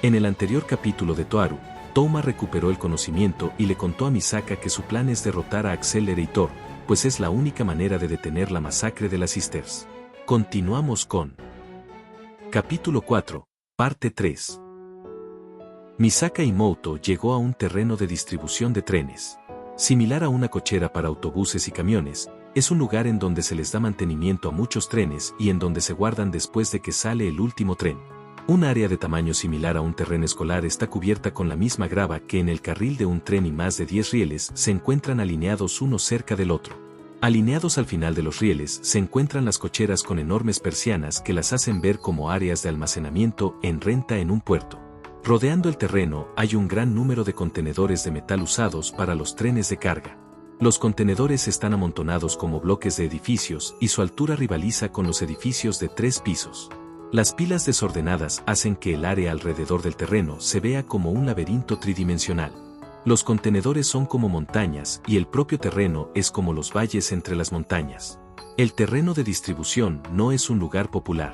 En el anterior capítulo de Toaru, Touma recuperó el conocimiento y le contó a Misaka que su plan es derrotar a Accelerator, pues es la única manera de detener la masacre de las Sisters. Continuamos con Capítulo 4, Parte 3. Misaka Imoto llegó a un terreno de distribución de trenes. Similar a una cochera para autobuses y camiones, es un lugar en donde se les da mantenimiento a muchos trenes y en donde se guardan después de que sale el último tren. Un área de tamaño similar a un terreno escolar está cubierta con la misma grava que en el carril de un tren y más de 10 rieles se encuentran alineados uno cerca del otro. Alineados al final de los rieles se encuentran las cocheras con enormes persianas que las hacen ver como áreas de almacenamiento en renta en un puerto. Rodeando el terreno hay un gran número de contenedores de metal usados para los trenes de carga. Los contenedores están amontonados como bloques de edificios y su altura rivaliza con los edificios de 3 pisos. Las pilas desordenadas hacen que el área alrededor del terreno se vea como un laberinto tridimensional. Los contenedores son como montañas y el propio terreno es como los valles entre las montañas. El terreno de distribución no es un lugar popular,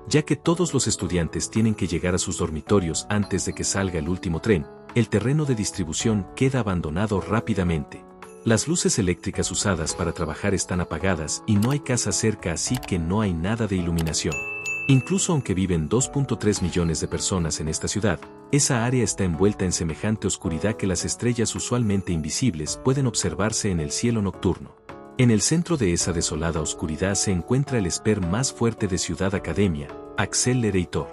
ya que todos los estudiantes tienen que llegar a sus dormitorios antes de que salga el último tren. El terreno de distribución queda abandonado rápidamente. Las luces eléctricas usadas para trabajar están apagadas y no hay casa cerca, así que no hay nada de iluminación. Incluso aunque viven 2.3 millones de personas en esta ciudad, esa área está envuelta en semejante oscuridad que las estrellas usualmente invisibles pueden observarse en el cielo nocturno. En el centro de esa desolada oscuridad se encuentra el esper más fuerte de Ciudad Academia, Accelerator.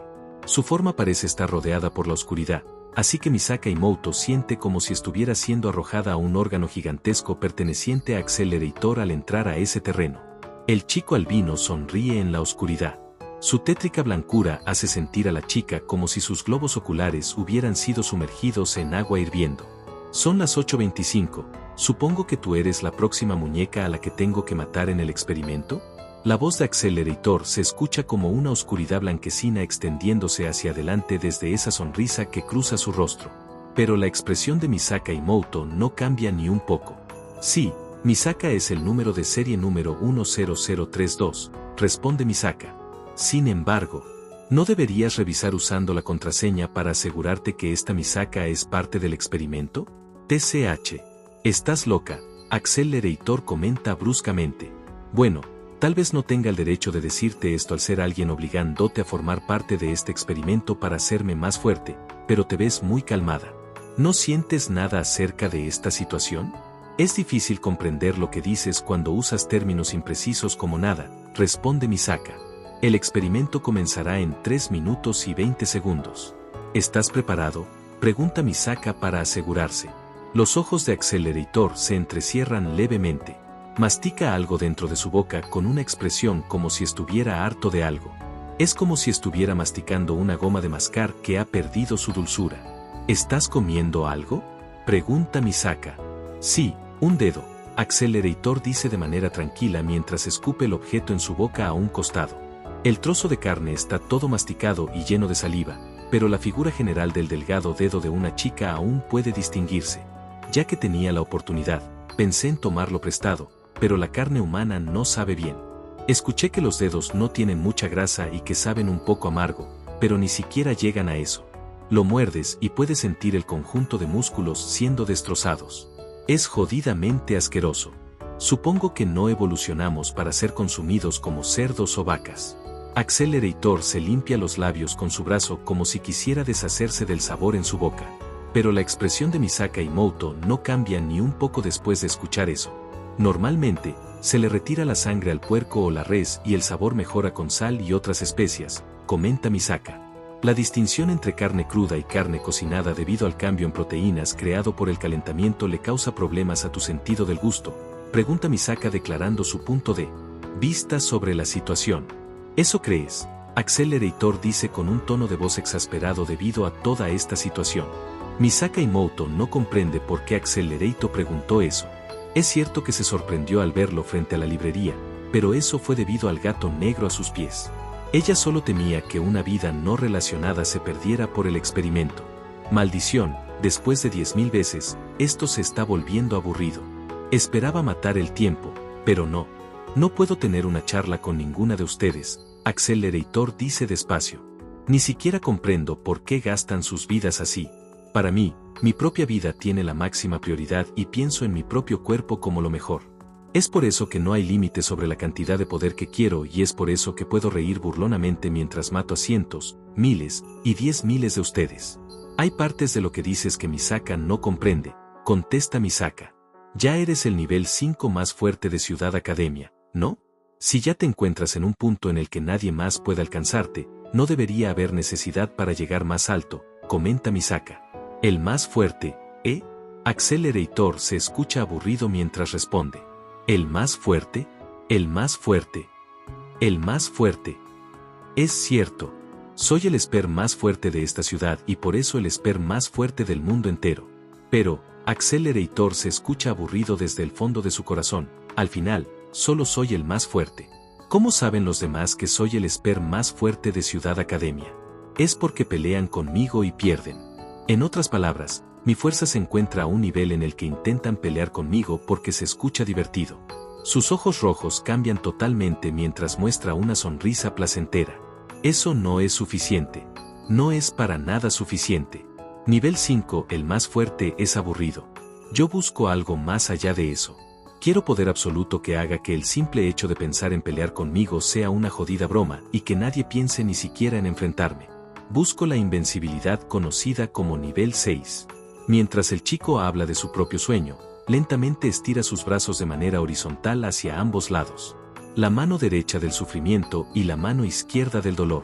Su forma parece estar rodeada por la oscuridad, así que Misaka Imoto siente como si estuviera siendo arrojada a un órgano gigantesco perteneciente a Accelerator al entrar a ese terreno. El chico albino sonríe en la oscuridad. Su tétrica blancura hace sentir a la chica como si sus globos oculares hubieran sido sumergidos en agua hirviendo. Son las 8:25, supongo que tú eres la próxima muñeca a la que tengo que matar en el experimento. La voz de Accelerator se escucha como una oscuridad blanquecina extendiéndose hacia adelante desde esa sonrisa que cruza su rostro. Pero la expresión de Misaka Imoto no cambia ni un poco. Sí, Misaka es el número de serie número 10032, responde Misaka. Sin embargo, ¿no deberías revisar usando la contraseña para asegurarte que esta Misaka es parte del experimento? TCH. ¿Estás loca? Accelerator comenta bruscamente. Bueno, tal vez no tenga el derecho de decirte esto al ser alguien obligándote a formar parte de este experimento para hacerme más fuerte, pero te ves muy calmada. ¿No sientes nada acerca de esta situación? Es difícil comprender lo que dices cuando usas términos imprecisos como nada, responde Misaka. El experimento comenzará en 3 minutos y 20 segundos. ¿Estás preparado? Pregunta Misaka para asegurarse. Los ojos de Accelerator se entrecierran levemente. Mastica algo dentro de su boca con una expresión como si estuviera harto de algo. Es como si estuviera masticando una goma de mascar que ha perdido su dulzura. ¿Estás comiendo algo? Pregunta Misaka. Sí, un dedo. Accelerator dice de manera tranquila mientras escupe el objeto en su boca a un costado. El trozo de carne está todo masticado y lleno de saliva, pero la figura general del delgado dedo de una chica aún puede distinguirse. Ya que tenía la oportunidad, pensé en tomarlo prestado, pero la carne humana no sabe bien. Escuché que los dedos no tienen mucha grasa y que saben un poco amargo, pero ni siquiera llegan a eso. Lo muerdes y puedes sentir el conjunto de músculos siendo destrozados. Es jodidamente asqueroso. Supongo que no evolucionamos para ser consumidos como cerdos o vacas. Accelerator se limpia los labios con su brazo como si quisiera deshacerse del sabor en su boca. Pero la expresión de Misaka Imoto no cambia ni un poco después de escuchar eso. Normalmente, se le retira la sangre al puerco o la res y el sabor mejora con sal y otras especias, comenta Misaka. La distinción entre carne cruda y carne cocinada debido al cambio en proteínas creado por el calentamiento le causa problemas a tu sentido del gusto, pregunta Misaka declarando su punto de vista sobre la situación. ¿Eso crees? Accelerator dice con un tono de voz exasperado debido a toda esta situación. Misaka Imoto no comprende por qué Accelerator preguntó eso. Es cierto que se sorprendió al verlo frente a la librería, pero eso fue debido al gato negro a sus pies. Ella solo temía que una vida no relacionada se perdiera por el experimento. Maldición, después de 10.000 veces, esto se está volviendo aburrido. Esperaba matar el tiempo, pero no. No puedo tener una charla con ninguna de ustedes, Accelerator dice despacio. Ni siquiera comprendo por qué gastan sus vidas así. Para mí, mi propia vida tiene la máxima prioridad y pienso en mi propio cuerpo como lo mejor. Es por eso que no hay límite sobre la cantidad de poder que quiero y es por eso que puedo reír burlonamente mientras mato a cientos, miles y 10.000 de ustedes. Hay partes de lo que dices que Misaka no comprende, contesta Misaka. Ya eres el nivel 5 más fuerte de Ciudad Academia, ¿no? Si ya te encuentras en un punto en el que nadie más puede alcanzarte, no debería haber necesidad para llegar más alto, comenta Misaka. El más fuerte, ¿eh? Accelerator se escucha aburrido mientras responde. ¿El más fuerte? ¿El más fuerte? ¿El más fuerte? Es cierto. Soy el esper más fuerte de esta ciudad y por eso el esper más fuerte del mundo entero. Pero, Accelerator se escucha aburrido desde el fondo de su corazón. Al final, solo soy el más fuerte. ¿Cómo saben los demás que soy el esper más fuerte de Ciudad Academia? Es porque pelean conmigo y pierden. En otras palabras, mi fuerza se encuentra a un nivel en el que intentan pelear conmigo porque se escucha divertido. Sus ojos rojos cambian totalmente mientras muestra una sonrisa placentera. Eso no es suficiente. No es para nada suficiente. Nivel 5, el más fuerte, es aburrido. Yo busco algo más allá de eso. Quiero poder absoluto que haga que el simple hecho de pensar en pelear conmigo sea una jodida broma y que nadie piense ni siquiera en enfrentarme. Busco la invencibilidad conocida como nivel 6. Mientras el chico habla de su propio sueño, lentamente estira sus brazos de manera horizontal hacia ambos lados. La mano derecha del sufrimiento y la mano izquierda del dolor.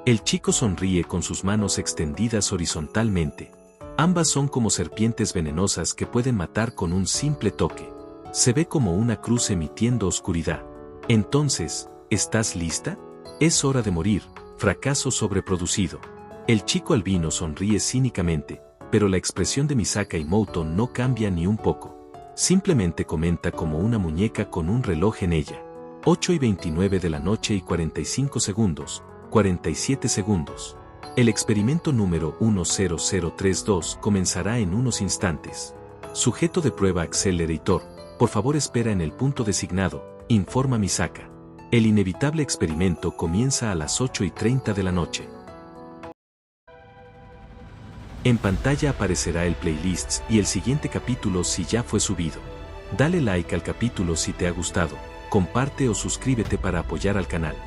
El chico sonríe con sus manos extendidas horizontalmente. Ambas son como serpientes venenosas que pueden matar con un simple toque. Se ve como una cruz emitiendo oscuridad. Entonces, ¿estás lista? Es hora de morir, fracaso sobreproducido. El chico albino sonríe cínicamente, pero la expresión de Misaka y Mouto no cambia ni un poco. Simplemente comenta como una muñeca con un reloj en ella. 8:29 de la noche y 45 segundos, 47 segundos. El experimento número 10032 comenzará en unos instantes. Sujeto de prueba Accelerator, por favor espera en el punto designado, informa Misaka. El inevitable experimento comienza a las 8:30 de la noche. En pantalla aparecerá el playlist y el siguiente capítulo si ya fue subido. Dale like al capítulo si te ha gustado, comparte o suscríbete para apoyar al canal.